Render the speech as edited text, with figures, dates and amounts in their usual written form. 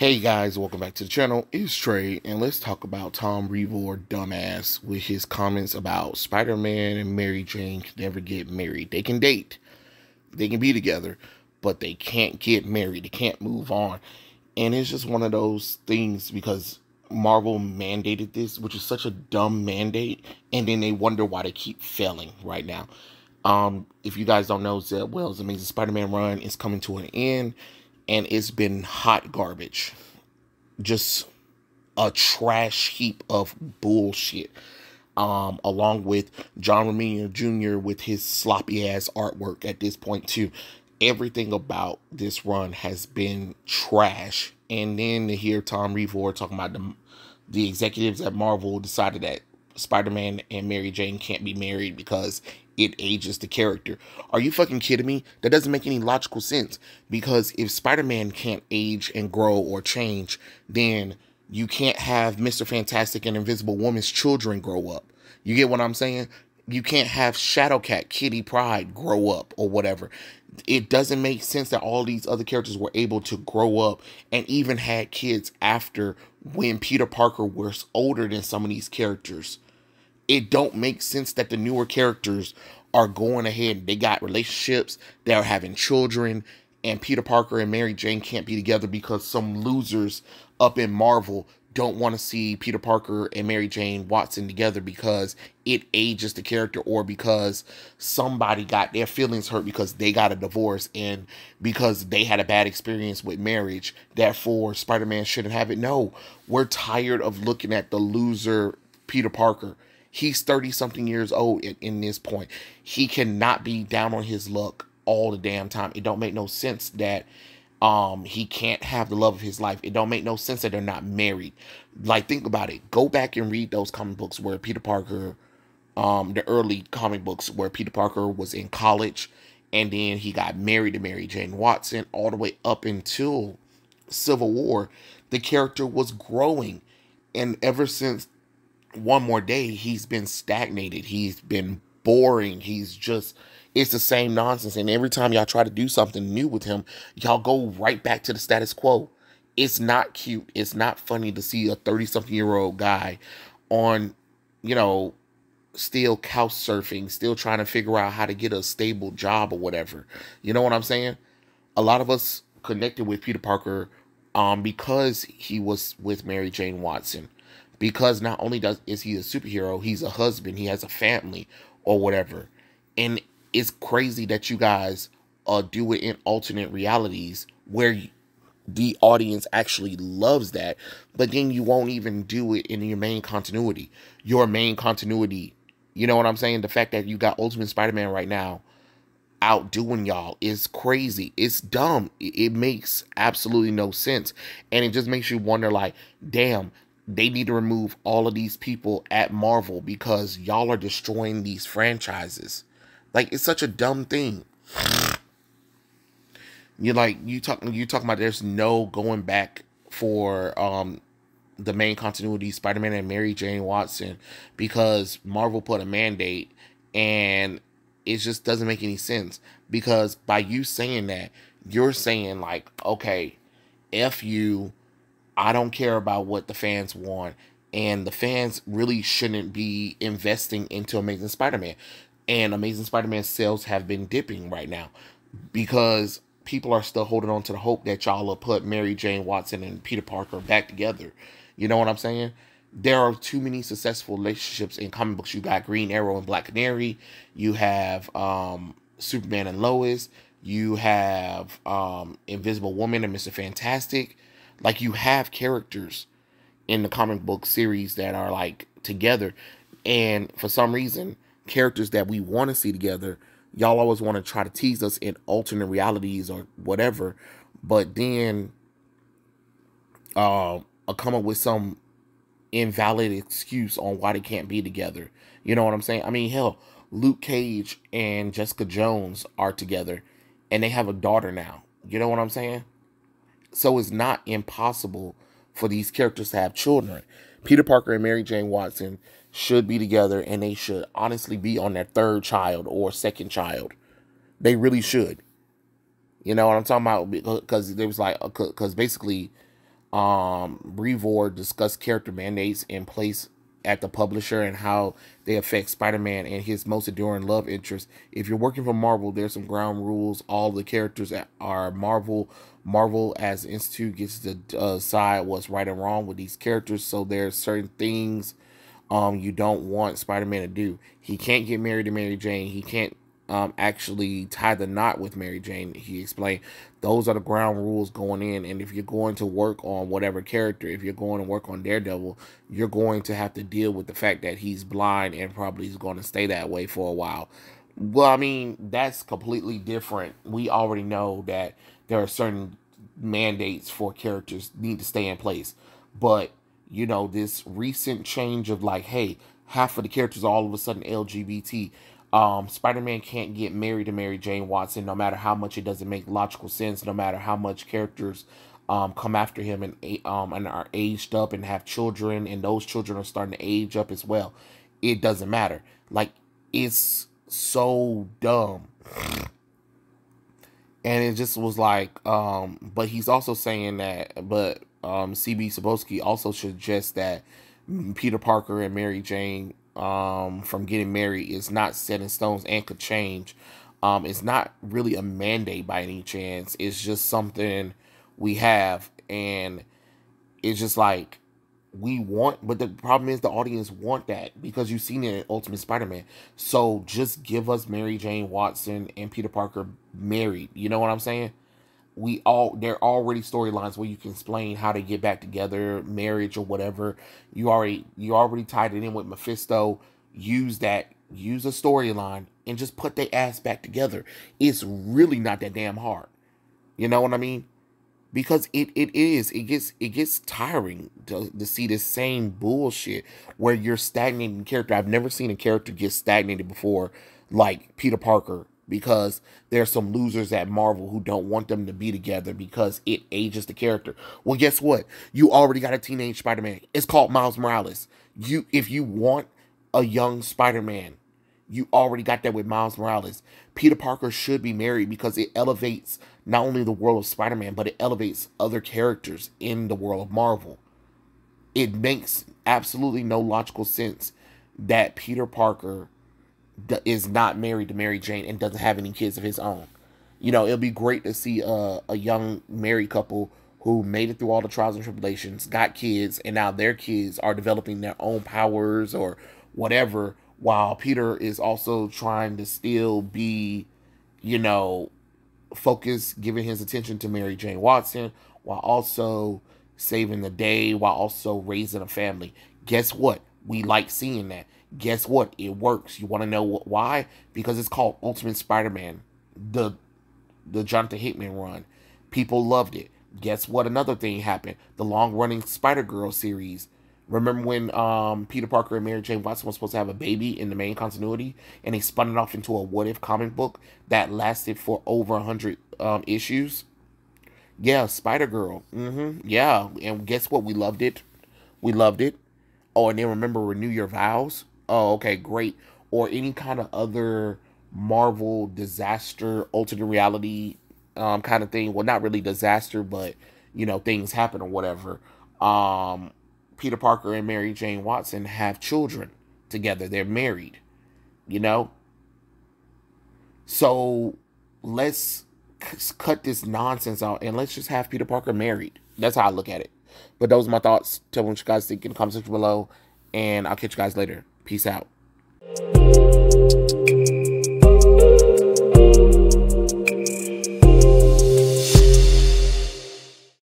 Hey guys, welcome back to the channel. It's Trey, and let's talk about Tom Revor dumbass with his comments about Spider-Man and Mary Jane can never get married. They can date, they can be together, but they can't get married. They can't move on. And it's just one of those things because Marvel mandated this, which is such a dumb mandate, and then they wonder why they keep failing right now. If you guys don't know, Zeb Wells' Amazing Spider-Man run is coming to an end, and it's been hot garbage. Just a trash heap of bullshit. Along with John Romita Jr. with his sloppy ass artwork at this point too. Everything about this run has been trash. And then to hear Tom Revor talking about the executives at Marvel decided that Spider-Man and Mary Jane can't be married because it ages the character. Are you fucking kidding me? That doesn't make any logical sense. Because if Spider-Man can't age and grow or change, then you can't have Mr. Fantastic and Invisible Woman's children grow up. You get what I'm saying? You can't have Shadowcat, Kitty Pryde grow up or whatever. It doesn't make sense that all these other characters were able to grow up and even had kids after when Peter Parker was older than some of these characters. It don't make sense that the newer characters are going ahead. They got relationships. They're having children. And Peter Parker and Mary Jane can't be together because some losers up in Marvel don't want to see Peter Parker and Mary Jane Watson together because it ages the character, or because somebody got their feelings hurt because they got a divorce and because they had a bad experience with marriage. Therefore, Spider-Man shouldn't have it. No, we're tired of looking at the loser Peter Parker. He's 30-something years old in this point. He cannot be down on his luck all the damn time. It don't make no sense that he can't have the love of his life. It don't make no sense that they're not married. Like, think about it. Go back and read those comic books where Peter Parker, the early comic books where Peter Parker was in college and then he got married to Mary Jane Watson all the way up until Civil War. The character was growing. And ever since One More Day, he's been stagnated. He's been boring. It's the same nonsense. And every time y'all try to do something new with him, y'all go right back to the status quo. It's not cute. It's not funny to see a 30-something-year-old guy on, still couch surfing, still trying to figure out how to get a stable job or whatever. You know what I'm saying? A lot of us connected with Peter Parker because he was with Mary Jane Watson. Because not only is he a superhero, he's a husband, he has a family or whatever. And it's crazy that you guys do it in alternate realities where the audience actually loves that, but then you won't even do it in your main continuity. Your main continuity, you know what I'm saying? The fact that you got Ultimate Spider-Man right now outdoing y'all is crazy. It's dumb. It makes absolutely no sense. And it just makes you wonder, like, damn, they need to remove all of these people at Marvel because y'all are destroying these franchises. Like, it's such a dumb thing. You talking about there's no going back for the main continuity, Spider-Man and Mary Jane Watson, because Marvel put a mandate, and it just doesn't make any sense. Because by you saying that, you're saying, like, okay, F you, I don't care about what the fans want, and the fans really shouldn't be investing into Amazing Spider-Man. And Amazing Spider-Man sales have been dipping right now because people are still holding on to the hope that y'all will put Mary Jane Watson and Peter Parker back together. You know what I'm saying? There are too many successful relationships in comic books. You got Green Arrow and Black Canary. You have Superman and Lois. You have Invisible Woman and Mr. Fantastic. Like, you have characters in the comic book series that are, like, together. And for some reason, characters that we want to see together, y'all always want to try to tease us in alternate realities or whatever. But then I'll come up with some invalid excuse on why they can't be together. You know what I'm saying? I mean, hell, Luke Cage and Jessica Jones are together, and they have a daughter now. You know what I'm saying? So it's not impossible for these characters to have children. Peter Parker and Mary Jane Watson should be together, and they should honestly be on their third child or second child. They really should. You know what I'm talking about? Because there was like, because basically Revor discussed character mandates in place at the publisher and how they affect Spider-Man and his most enduring love interest. If you're working for Marvel, there's some ground rules. All the characters that are Marvel as an institute gets to decide what's right and wrong with these characters. So there's certain things you don't want Spider-Man to do. He can't get married to Mary Jane. He can't actually tie the knot with Mary Jane. He explained those are the ground rules going in. And if you're going to work on whatever character, if you're going to work on Daredevil, you're going to have to deal with the fact that he's blind and probably is going to stay that way for a while. Well, I mean, that's completely different. We already know that there are certain mandates for characters need to stay in place. But, you know, this recent change of like, hey, half of the characters are all of a sudden LGBT. Spider-Man can't get married to Mary Jane Watson, no matter how much it doesn't make logical sense, no matter how much characters come after him and are aged up and have children, and those children are starting to age up as well. It doesn't matter. Like, it's so dumb. And it just was like, but he's also saying that, but CB Sapolsky also suggests that Peter Parker and Mary Jane from getting married is not set in stones and could change. It's not really a mandate by any chance. It's just something we have, and it's just like we want, but the problem is the audience want that because you've seen it in Ultimate Spider-Man. So just give us Mary Jane Watson and Peter Parker married. You know what I'm saying? There are already storylines where you can explain how they get back together, marriage or whatever. You already tied it in with Mephisto. Use that. Use a storyline and just put their ass back together. It's really not that damn hard. You know what I mean? Because it gets tiring to see the same bullshit where you're stagnating character. I've never seen a character get stagnated before like Peter Parker, because there's some losers at Marvel who don't want them to be together because it ages the character. Well, guess what? You already got a teenage Spider-Man. It's called Miles Morales. If you want a young Spider-Man, you already got that with Miles Morales. Peter Parker should be married because it elevates not only the world of Spider-Man, but it elevates other characters in the world of Marvel. It makes absolutely no logical sense that Peter Parker is not married to Mary Jane and doesn't have any kids of his own. You know, it'll be great to see a young married couple who made it through all the trials and tribulations, got kids, and now their kids are developing their own powers or whatever, while Peter is also trying to still be, you know, focused, giving his attention to Mary Jane Watson, while also saving the day, while also raising a family. Guess what? We like seeing that. Guess what? It works. You want to know why? Because it's called Ultimate Spider-Man, the Jonathan Hickman run. People loved it. Guess what? Another thing happened. The long-running Spider-Girl series. Remember when Peter Parker and Mary Jane Watson was supposed to have a baby in the main continuity, and they spun it off into a what-if comic book that lasted for over 100 issues? Yeah, Spider-Girl. Yeah, and guess what? We loved it. We loved it. Oh, and then remember Renew Your Vows? Oh, okay, great. Or any kind of other Marvel disaster, alternate reality kind of thing. Well, not really disaster, but, you know, things happen or whatever. Peter Parker and Mary Jane Watson have children together. They're married, you know? So let's cut this nonsense out and let's just have Peter Parker married. That's how I look at it. But those are my thoughts. Tell me what you guys think in the comment section below, and I'll catch you guys later. Peace out.